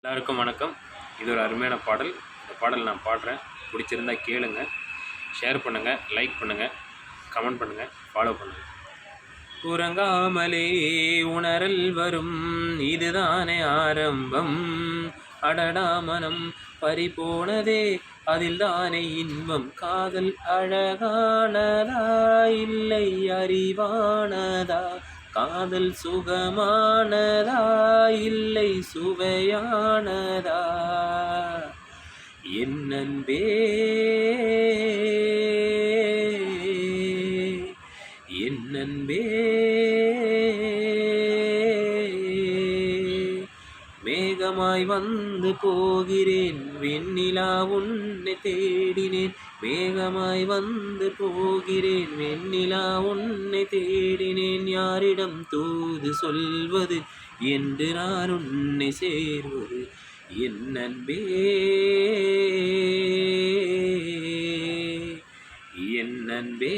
எல்லாருக்கும் வணக்கம். இது ஒரு அருமையான பாடல். இந்த பாடல் நான் பாடுறேன். பிடிச்சிருந்தா கேளுங்க, ஷேர் பண்ணுங்கள், லைக் பண்ணுங்கள், கமெண்ட் பண்ணுங்கள், ஃபாலோ பண்ணுங்கள். உறங்காமலே உணரல் வரும், இதுதானே ஆரம்பம். அடடா மனம் பறிபோனதே, அதில் தானே இன்பம். காதல் அழகானதா இல்லை அறிவானதா? காதல் சுகமானதா இல்லை சுவையானதா? என் அன்பே, என் அன்பே, மேகமாய் வந்து போகிறேன், வெண்ணிலா உன்னை தேடினேன். மேகமாய் வந்து போகிறேன், வெண்ணிலா உன்னை தேடினேன். யாரிடம் தூது சொல்வது என்று நான் உன்னை சேர்வது? என் அன்பே, என் அன்பே.